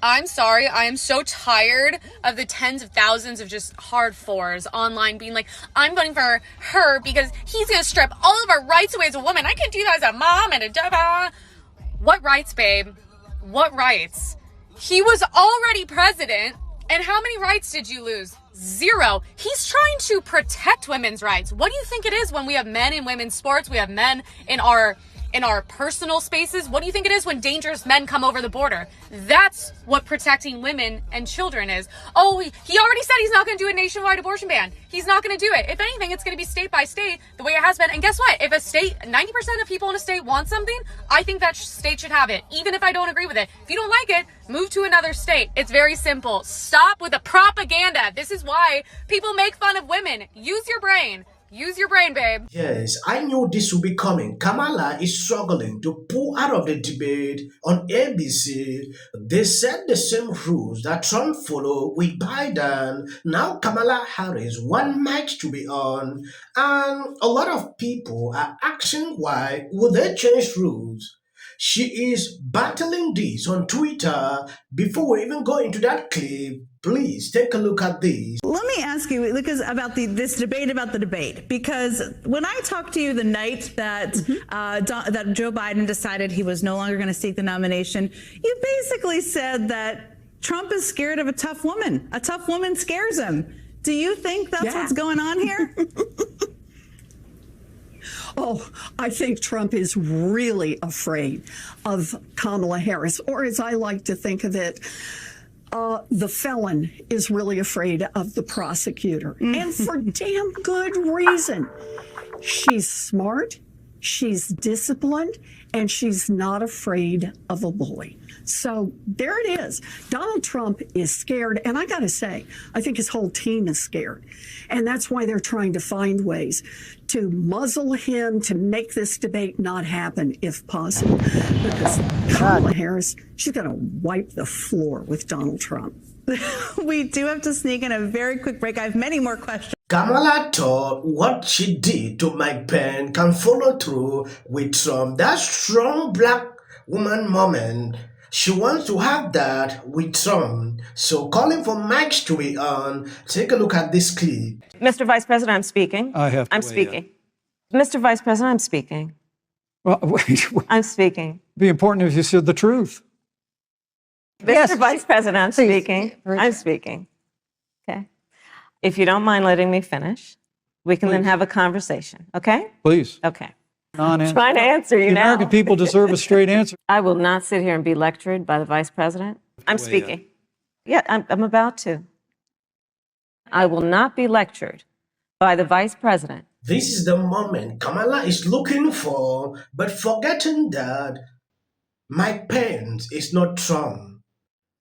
I'm sorry. I am so tired of the tens of thousands of just hard fours online being like, I'm voting for her because he's going to strip all of our rights away as a woman. I can do that as a mom and a da. What rights, babe? What rights? He was already president. And how many rights did you lose? 0. He's trying to protect women's rights. What do you think it is when we have men in women's sports? We have men in our personal spaces. What do you think it is when dangerous men come over the border? That's what protecting women and children is. Oh, he already said he's not going to do a nationwide abortion ban. He's not going to do it. If anything, it's going to be state by state the way it has been. And guess what? If a state, 90% of people in a state want something, I think that state should have it, even if I don't agree with it. If you don't like it, move to another state. It's very simple. Stop with the propaganda. This is why people make fun of women. Use your brain. Use your brain, babe. Yes, I knew this would be coming. Kamala is struggling to pull out of the debate on ABC. They set the same rules that Trump followed with Biden. Now Kamala Harris one mic to be on, and a lot of people are asking why would they change rules. She is battling this on Twitter. Before we even go into that clip, please take a look at this. Let me ask you, because about this debate about the debate, because when I talked to you the night that that Joe Biden decided he was no longer going to seek the nomination, you basically said that Trump is scared of a tough woman. A tough woman scares him. Do you think that's what's going on here? Oh, I think Trump is really afraid of Kamala Harris, or as I like to think of it, the felon is really afraid of the prosecutor, and for damn good reason. She's smart, she's disciplined, and she's not afraid of a bully. So there it is. Donald Trump is scared, and I got to say, I think his whole team is scared. And that's why they're trying to find ways to muzzle him, to make this debate not happen if possible. Because Kamala Harris, she's going to wipe the floor with Donald Trump. We do have to sneak in a very quick break. I have many more questions. Kamala thought what she did to Mike Pence can follow through with Trump. That strong black woman moment, she wants to have that with Trump. So calling for Mike to be on. Take a look at this clip. Mr. Vice President, I'm speaking. I'm speaking. Mr. Vice President, I'm speaking. Well, wait, I'm speaking. it'd be important if you said the truth. Mr. Vice President, I'm speaking. I'm speaking. Okay. If you don't mind letting me finish, we can then have a conversation. Okay? Please. Okay. Non-answer. Trying to answer you The now. American people deserve a straight answer. I will not sit here and be lectured by the Vice President. I'm speaking. Yeah, I'm about to. I will not be lectured by the Vice President. This is the moment Kamala is looking for, but forgetting that Mike Pence is not Trump.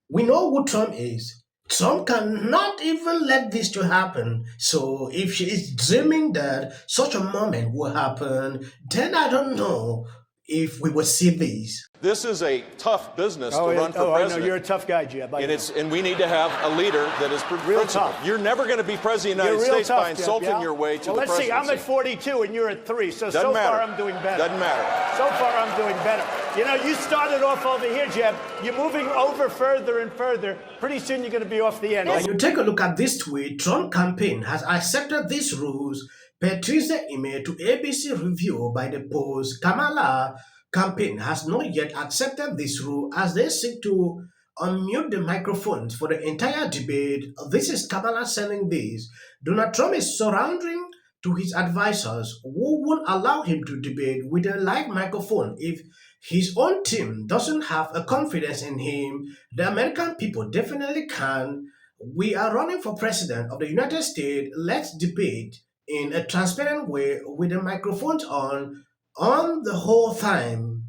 We know who Trump is. Trump cannot even let this to happen. So if she is dreaming that such a moment will happen, then I don't know if we will see this. This is a tough business to run for president. I know you're a tough guy, Jeb. And we need to have a leader that is Real principled. tough. You're never going to be president of the United States by insulting your way to the presidency. Let's see. I'm at 42 and you're at 3. So Doesn't matter. far I'm doing better. Doesn't matter. So far I'm doing better. You know, you started off over here, Jeb. You're moving over further and further. Pretty soon you're going to be off the end. When you take a look at this tweet, Trump campaign has accepted these rules per Tuesday email to ABC review by the Post. Kamala campaign has not yet accepted this rule as they seek to unmute the microphones for the entire debate. This is Kamala saying this. Donald Trump is surrendering to his advisors who won't allow him to debate with a live microphone if his own team doesn't have a confidence in him. The American people definitely can. We are running for president of the United States. Let's debate in a transparent way with the microphones on the whole time.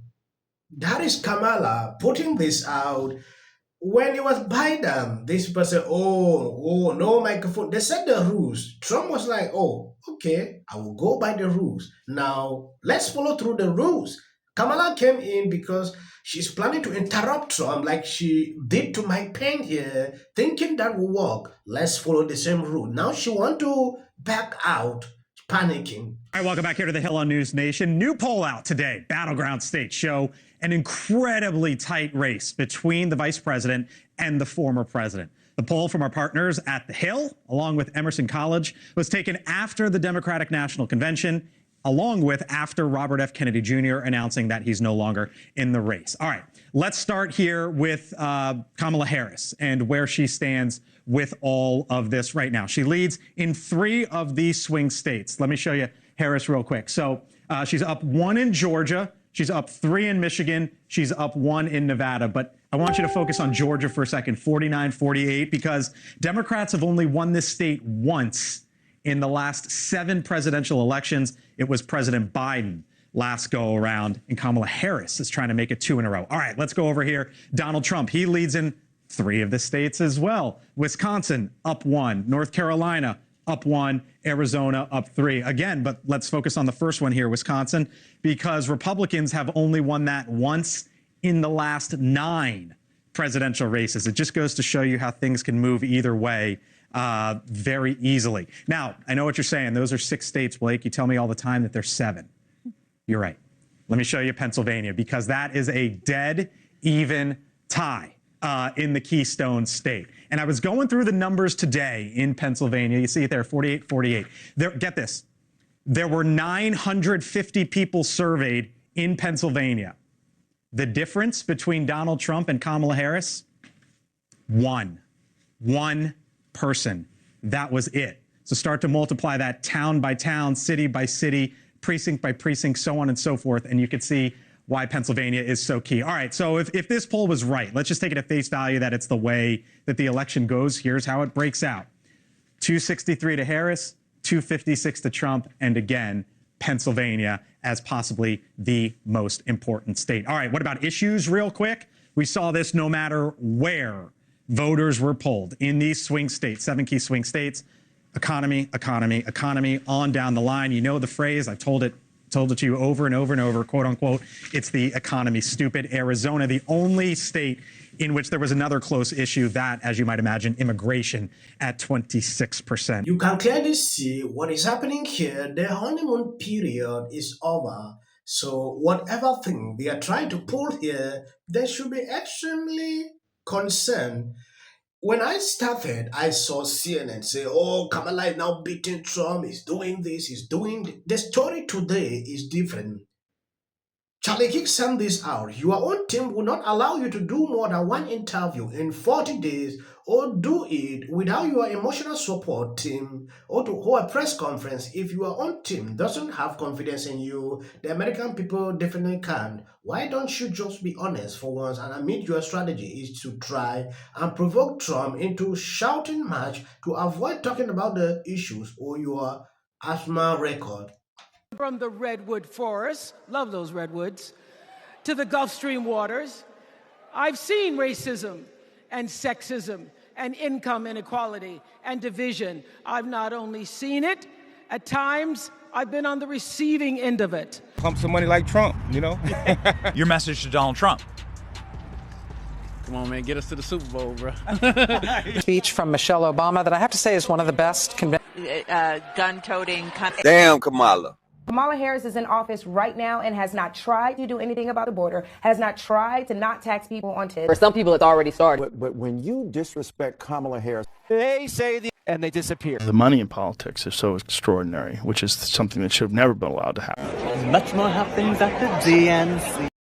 That is Kamala putting this out. When it was Biden, this people said, oh, no microphone. They set the rules. Trump was like, oh, okay, I will go by the rules. Now, let's follow through the rules. Kamala came in because she's planning to interrupt Trump like she did to Mike Pence here, thinking that will work. Let's follow the same rule. Now she wants to back out. panicking. All right, welcome back here to the Hill on News Nation. New poll out today. Battleground states show an incredibly tight race between the vice president and the former president. The poll from our partners at the Hill, along with Emerson College, was taken after the Democratic National Convention, along with after Robert F. Kennedy Jr. announcing that he's no longer in the race. All right, let's start here with Kamala Harris and where she stands with all of this right now. She leads in 3 of these swing states. Let me show you Harris real quick. So she's up 1 in Georgia. She's up 3 in Michigan. She's up 1 in Nevada. But I want you to focus on Georgia for a second, 49-48, because Democrats have only won this state once in the last 7 presidential elections. It was President Biden last go around, and Kamala Harris is trying to make it 2 in a row. All right, let's go over here. Donald Trump, he leads in 3 of the states as well. Wisconsin, up 1. North Carolina, up 1. Arizona, up 3. Again, but let's focus on the first one here, Wisconsin, because Republicans have only won that once in the last 9 presidential races. It just goes to show you how things can move either way very easily. Now, I know what you're saying. Those are 6 states, Blake. You tell me all the time that there's 7. You're right. Let me show you Pennsylvania, because that is a dead even tie in the Keystone State. And I was going through the numbers today in Pennsylvania. You see it there, 48-48. Get this. There were 950 people surveyed in Pennsylvania. The difference between Donald Trump and Kamala Harris? 1 person. That was it. So start to multiply that town by town, city by city, precinct by precinct, so on and so forth, and you can see why Pennsylvania is so key. All right, so if this poll was right, let's just take it at face value that it's the way that the election goes. Here's how it breaks out. 263 to Harris, 256 to Trump, and again, Pennsylvania as possibly the most important state. All right, what about issues real quick? We saw this no matter where voters were polled in these swing states, 7 key swing states. Economy, economy, economy, on down the line. You know the phrase. I've told it to you over and over and over, quote unquote. It's the economy, stupid. Arizona, the only state in which there was another close issue, that, as you might imagine, immigration at 26%. You can clearly see what is happening here. The honeymoon period is over. So whatever thing they are trying to pull here, they should be extremely concerned. When I started, I saw CNN say, oh, Kamala is now beating Trump, he's doing this, he's doing... The story today is different. Charlie Kick sent this out. Your own team will not allow you to do more than 1 interview in 40 days, or do it without your emotional support team, or to hold a press conference. If your own team doesn't have confidence in you, the American people definitely can. Why don't you just be honest for once and admit your strategy is to try and provoke Trump into shouting match to avoid talking about the issues or your asthma record? From the redwood forests, love those redwoods, to the Gulf Stream waters, I've seen racism and sexism and income inequality and division. I've not only seen it, at times I've been on the receiving end of it. Pump some money like Trump, you know? Your message to Donald Trump. Come on, man, get us to the Super Bowl, bro. Speech from Michelle Obama that I have to say is one of the best. Gun-toting. Damn, Kamala. Kamala Harris is in office right now and has not tried to do anything about the border, has not tried to not tax people on tips. For some people, it's already started. But when you disrespect Kamala Harris, they say and they disappear. The money in politics is so extraordinary, which is something that should have never been allowed to happen. Much more happenings at the DNC.